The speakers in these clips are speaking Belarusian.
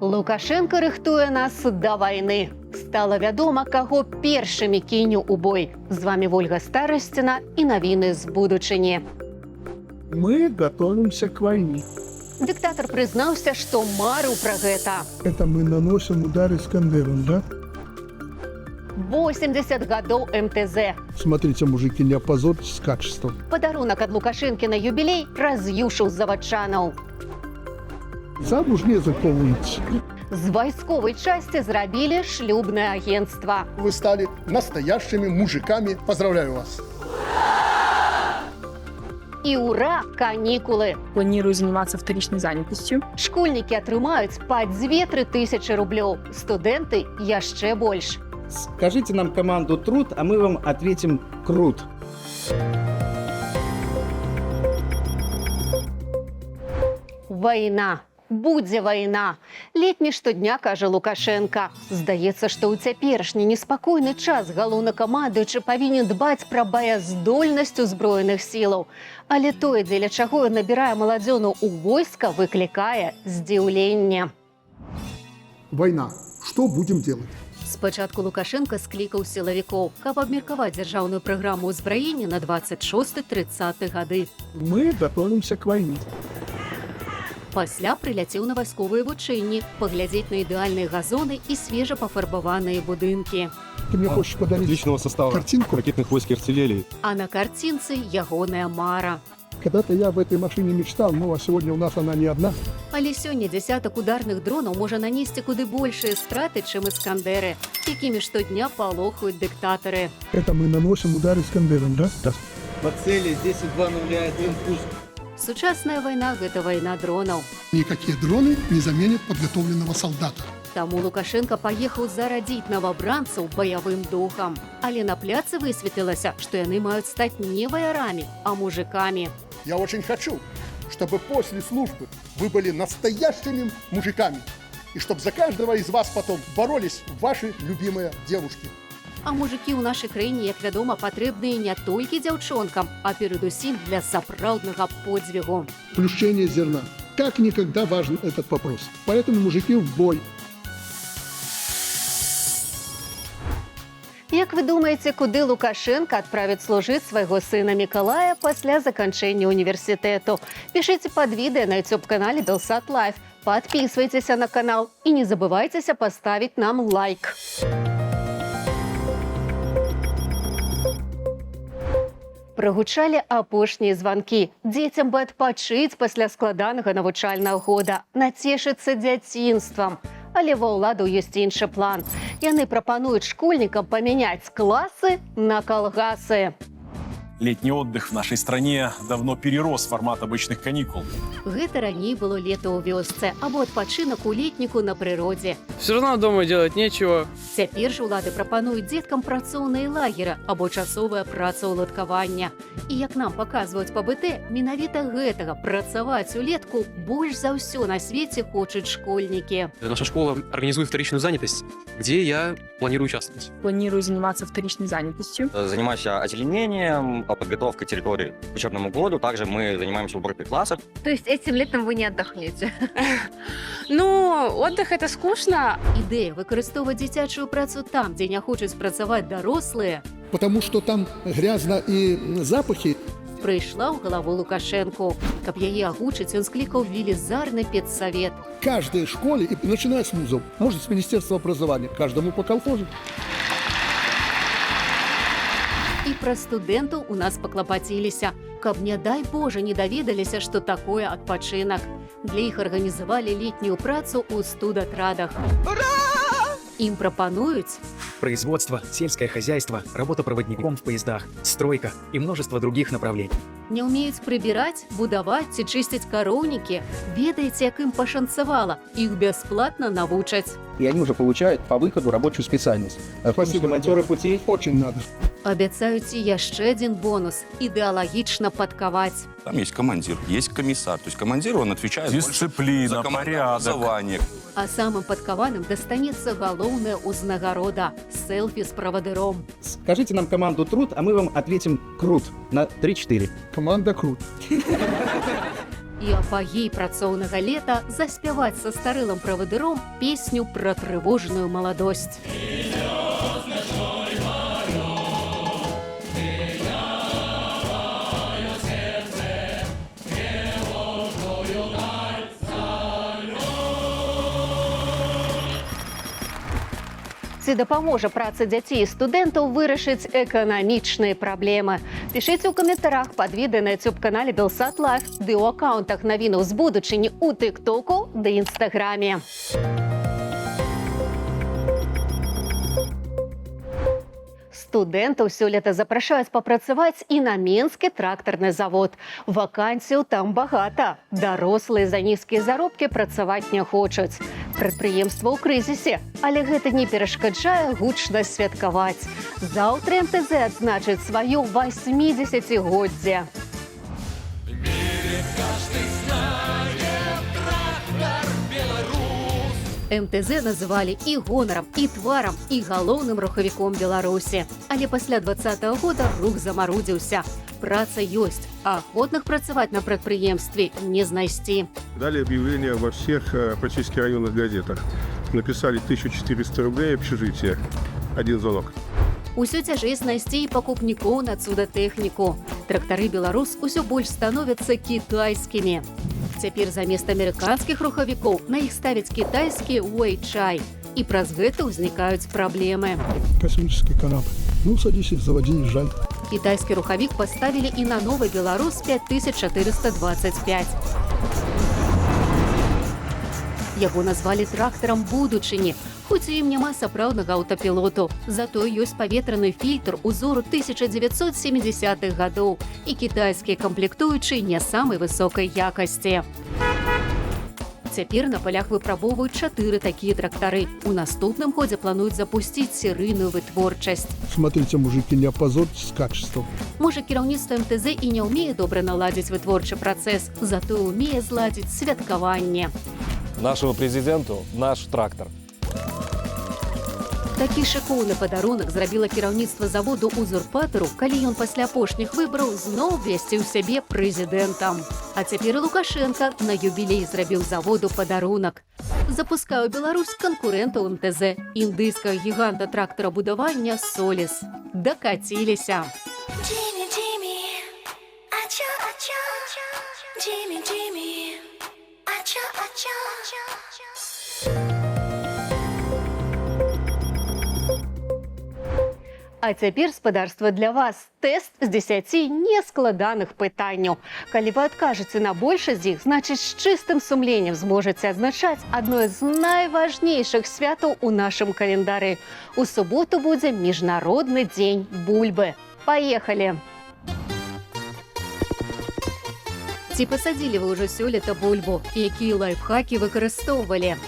Лукашенко рыхтуе нас да вайны. Стала вядома, каго першымі кіне ў бой. З вами Вольга Старасціна і навіны з будучыні. Мы готовимся к войне. Диктатор прызнаўся, што марыў пра гэта. Это мы наносим удары Искандером, да? 80 гадоў МТЗ. Смотрите, мужики, не опозорьтесь с качеством. Падарунак ад Лукашэнкі на юбілей раз'юшыў завадчанаў. Замуж не заковывайте. З вайсковай часці зрабілі шлюбнае агенцтва. Вы стали настоящими мужиками. Поздравляю вас. І ура, канікулы! Планирую заниматься вторичной занятостью. Школьнікі атрымаюць па 2-3 тысячы рублёў, студэнты яшчэ больш. Скажите нам команду «Труд», а мы вам ответим «Крут». Вайна. Будзе вайна. Летні штодня, кажа Лукашенка. Здаецца, што ў цяперашні неспакойны час галоўнакамандуючы павінен дбаць пра баяздольнасць узброеных сілаў. Але тое, дзеля чаго ён набірае маладзёну ў войска, выклікае здзіўленне. Война. Что будем делать? Спачатку Лукашенка склікаў сілавікоў, каб абмеркаваць дзяржаўную праграму ўзбраення на 26-30 гады. Мы готовимся к войне. Пасля прыляцеў на вайсковыя вучэнні, паглядзець на ідэальныя газоны і свежа пафарбаваныя будынкі. Ты мне хочешь подарить Личного состава картинку? ракетных войск и артиллерии. А на карцінцы ягоная мара. Когда-то я в этой машине мечтал, ну а сегодня у нас она не одна. Але сёння дзясятак ударных дронаў можа нанесці куды большыя страты, чым іскандеры, якімі штодня палохаюць дыктатары. Это мы наносим удары Искандером, да? Да. По цели 10-2-0-1 пуск. Сучасная вайна – гэта вайна дронаў. Никакие дроны не заменят подготовленного солдата. Таму Лукашенко паехаў зарадзіць новабранцаў баявым духам. Але на пляцы высветлілася, што яны маюць стаць не ваярамі, а мужикамі. Я очень хочу, чтобы после службы вы были настоящими мужиками. И чтобы за каждого из вас потом боролись ваши любимые девушки. А мужикі ў нашай краіне, як вядома, патрэбныя не толькі дзяўчонкам, а перадусім для сапраўднага подзвігу. Плющение зерна. Как никогда важен этот вопрос. Поэтому мужики в бой. Як вы думаеце, куды Лукашенко адправіць служыць свайго сына Мікалая пасля заканчэння універсітэту? Пішыце пад відэа на YouTube-канале Белсат Лайф. Падпісвайцеся на канал і не забывайцеся паставіць нам лайк. Прагучалі апошнія званкі. Дзецям бы адпачыць пасля складанага навучальнага года, нацешыцца дзяцінствам. Але ва ўладаў ёсць іншы план. Яны прапануюць школьнікам памяняць класы на калгасы. Летний отдых в нашей стране давно перерос формат обычных каникул. Гэта раней было лета ў вёсцы або адпачынак у летніку на прыродзе. Все равно дома делать нечего. Цяпер жа ўлады прапануюць дзеткам працоўныя лагеры або часовая працаўладкавання. І як нам паказваюць па БТ, менавіта гэтага працаваць улетку больш за ўсё на свеце хочуць школьнікі. Наша школа организует вторичную занятость, где я планирую участвовать. Планирую заниматься вторичной занятостью. Занимаюсь озеленением, подготовкой территории к учебному году. Также мы занимаемся уборкой классов. То есть этим летом вы не отдохнете? Ну, отдых это скучно. Ідэя выкарыстоўваць дзіцячую працу там, дзе не хочуць працаваць дарослыя, Потому что там грязно и запахи. прыйшла ў галаву Лукашэнку. Каб яе агучыць, ён склікаў велізарны педсавет. В каждой школе, и начиная с вузов, может с Министерства образования, каждому по колхозу. І пра студэнтаў у нас паклапаціліся, каб, не дай Божа, не даведаліся, што такое адпачынак. Для іх арганізавалі летнюю працу ў студатрадах. Ім прапануюць производство, сельское хозяйство, работа проводником в поездах, стройка и множество других направлений. не ўмеюць прыбіраць, будаваць ці чысціць кароўнікі. Ведаеце, як ім пашанцавала, іх бясплатна навучаць. И они уже получают по выходу рабочую специальность. Спасибо, Ремонтёры путей. Очень надо. Абяцаюць і яшчэ адзін бонус – ідэалагічна падкаваць. Там есть командир, есть комиссар. То есть командир, он отвечает Дисциплина, за порядок. образование. А самым падкаваным дастанецца галоўная ўзнагарода – селфі з правадыром. Скажите нам команду «Труд», а мы вам ответим «Крут» на 3-4. Команда крут. І апагей працоўнага лета заспяваць са старылым правадыром песню пра трывожную маладосць. Ці дапаможа праца дзяцей і студэнтаў вырашыць эканамічныя праблемы? Пішыце ў каментарах пад відэа на YouTube-канале Белсат Лайф, ды ў аккаунтах навінаў з будучыні ў Тык-Току ды Інстаграме. Студэнтаў сёлета запрашаюць папрацаваць і на Менскі трактарны завод. Вакансіяў там багата. Дарослыя за нізкія заробкі працаваць не хочуць. Прадпрыемства ў крызісе, але гэта не перашкаджае гучна святкаваць. Заўтра МТЗ адзначыць сваё 80-годдзе. МТЗ называлі і гонарам, і тварам, і галоўным рухавіком Беларусі. Але пасля 20-го года рух замарудзіўся. Праца ёсць, а ахвотных працаваць на прадпрыемстве не знайсці. Дали объявление во всех практически районных газетах. Написали 1400 рублей общежитие. Один звонок. Усё цяжэй знайсці і пакупнікоў на цудатэхніку. Трактары «Беларус» усё больш становяцца кітайскімі. Цяпер замест амерыканскіх рухавікоў на іх ставяць кітайскі Weichai. І праз гэта ўзнікаюць праблемы. Космический корабль. Ну, садись, заводи, не жаль. Кітайскі рухавік паставілі і на новы «Беларус» 5425. Яго назвалі трактарам будучыні, хоць у ім няма сапраўднага аўтапілоту. Затое ёсць паветраны фільтр узору 1970-х гадоў і кітайскія камплектуючыя не самай высокай якасці. Цяпер на палях выпрабоўваюць 4 такія трактары. У наступным годзе плануюць запусціць серыйную вытворчасць. Смотрите, мужики, не опозорьтесь с качеством. Можа, кіраўніцтва МТЗ і не ўмее добра наладзіць вытворчы працэс, затое ўмее зладзіць святкаванне. Нашему президенту наш трактор. Такі шыкоўны падарунак зрабіла кіраўніцтва заводу узурпатару, калі ён пасля апошніх выбараў зноў абвясціў сябе прэзідэнтам. А цяпер і Лукашенка на юбілей зрабіў заводу падарунак. Запускае ў Беларусь канкурэнтаў МТЗ, індыйскага гіганта трактарабудавання «Соліс». Дакаціліся. А цяпер, спадарства, для вас тэст з 10 нескладаных пытанняў. Калі вы адкажаце на большасць з іх, значыць, з чыстым сумленнем зможаце адзначаць адно з найважнейшых святаў у нашым календары. У суботу будзе міжнародны дзень бульбы. Паехалі! Ці пасадзілі вы ўжо сёлета бульбу? Якія лайфхакі выкарыстоўвалі?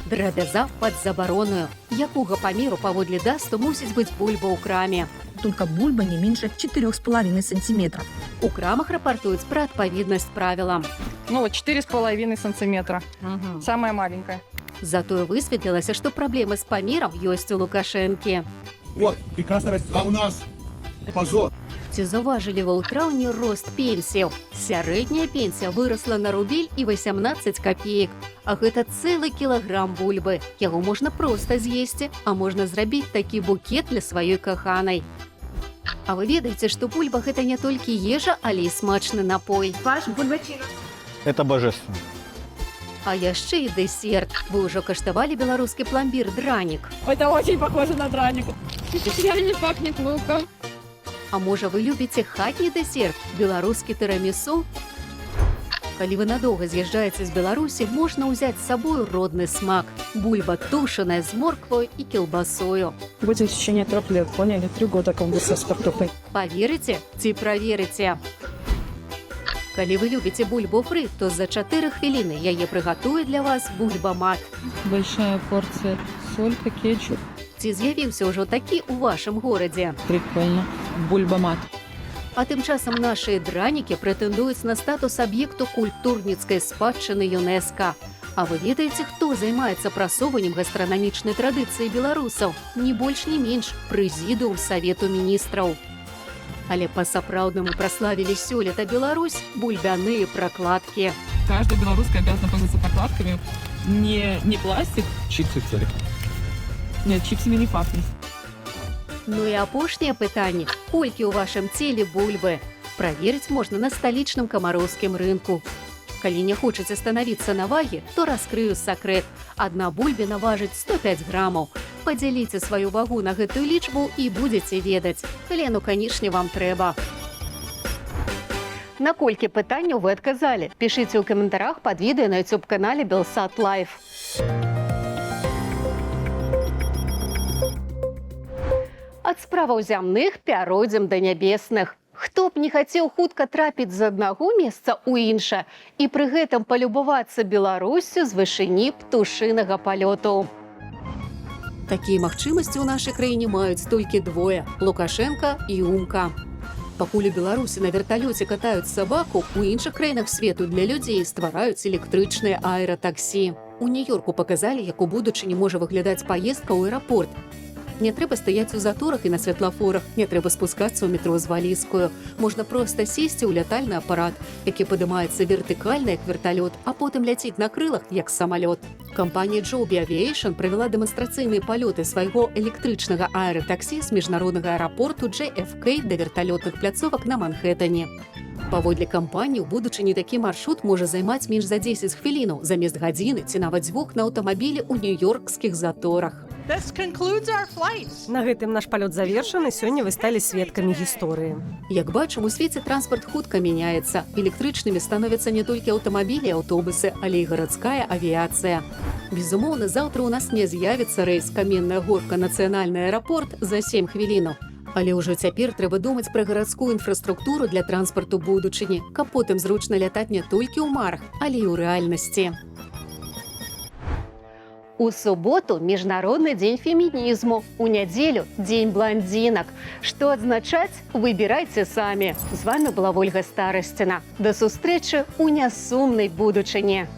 Драбяза пад забароною. Якога памеру паводле дасту мусіць быць бульба ў краме? Только бульба не меньше 4,5 сантиметров. У крамах рапартуюць пра адпаведнасць правілам. Ну вот 4,5 сантиметра. Самая маленькая. Затое высветлілася, што праблемы з памерам ёсць у Лукашэнкі. Вот, прекрасно растет. А у нас позор. Ці заўважылі вы ў траўні рост пенсіяў? Сярэдняя пенсія вырасла на рубель і 18 копеек. А гэта цэлы кілаграм бульбы. Яго можна проста з'есці, а можна зрабіць такі букет для сваёй каханай. А вы ведаеце, што бульба – гэта не толькі ежа, але і смачны напой. Ваш бульбачина. Это божественно. А яшчэ і дэсерт. Вы ўжо каштавалі беларускі пламбір «Дранік». Это очень похоже на драник. Реально пахнет луком. А можа, вы любіце хатні дэсерт, беларускі тырамісу? Калі вы надоўга з'язджаеце з Беларусі, можна ўзяць з сабою родны смак. Бульба тушаная з морквою і кілбасою. Будет в течение 3 лет, поняли? 3 года колбаса с картофелем. Паверыце ці праверыце? Калі вы любіце бульбу фры, то за 4 хвіліны яе прыгатуе для вас бульба-мат. Большая порция солька, кетчуп. Ці з'явіўся ўжо такі ў вашым горадзе? Прикольно. Бульба-мат. А тым часам нашыя дранікі прэтэндуюць на статус аб'екту культурніцкай спадчыны ЮНЕСКО. А вы ведаеце, хто займаецца прасоўваннем гастранамічнай традыцыі беларусаў? Ні больш, ні менш, прэзідыум Савету міністраў. Але па-сапраўднаму праславілі сёлета Беларусь бульбяныя прокладкі. Каждая белорусская обязана пользоваться прокладками. Не пластик. Чипсы в целях. Нет, чипсами не пахнет. Ну і апошняе пытанне. Колькі ў вашым целе бульбы? Праверыць можна на сталічным камароўскім рынку. Калі не хочаце станавіцца на вагі, то раскрыю сакрэт. Адна бульбіна важыць 105 грамаў. Падзяліце сваю вагу на гэтую лічбу і будзеце ведаць. Калі, ну, канешне, вам трэба. На колькі пытанняў вы адказалі? Пішыце ў каментарах пад відэа на YouTube-канале Белсат Лайф. Ад справаў зямных пяройдзем да нябесных. Хто б не хацеў хутка трапіць з аднаго месца ў іншае і пры гэтым палюбавацца Беларуссю з вышыні птушынага палёту. Такія магчымасці ў нашай краіне маюць толькі двое – Лукашенка і Умка. Пакуль у Беларусі на верталёце катаюць сабаку, у іншых краінах свету для людзей ствараюць электрычныя аэратаксі. У Нью-Йорку паказалі, як у будучыні можа выглядаць паездка ў аэрапорт. Не трэба стаяць у заторах і на святлафорах, не трэба спускацца ў метро з валізкаю. Можна проста сесці ў лятальны апарат, які падымаецца вертыкальна, як верталёт, а потым ляціць на крылах, як самалёт. Кампанія Joby Aviation правяла дэманстрацыйныя палёты свайго электрычнага аэратаксі з міжнароднага аэрапорту JFK да верталётных пляцовак на Манхэттане. Паводле кампаніі, у будучыні такі маршрут можа займаць менш за 10 хвілінаў, замест гадзіны ці нават 2 на аўтамабілі ў нью-йоркскіх заторах. На гэтым наш палёт завершаны, сёння вы сталі сведкамі гісторыі. Як бачым, у свеце транспарт хутка мяняецца. Электрычнымі становяцца не толькі аўтамабілі і аўтобусы, але і гарадская авіяцыя. Безумоўна, заўтра ў нас не з'явіцца рэйс Каменная горка нацыянальны аэрапорт за 7 хвілінаў. Але ўжо цяпер трэба думаць пра гарадскую інфраструктуру для транспарту будучыні, каб потым зручна лятаць не толькі ў марах, але і ў рэальнасці. У суботу міжнародны дзень фемінізму, у нядзелю дзень бландзінак. Што адзначаць, выбірайце самі. З вами была Вольга Старасціна. Да сустрэчы ў нясумнай будучыні.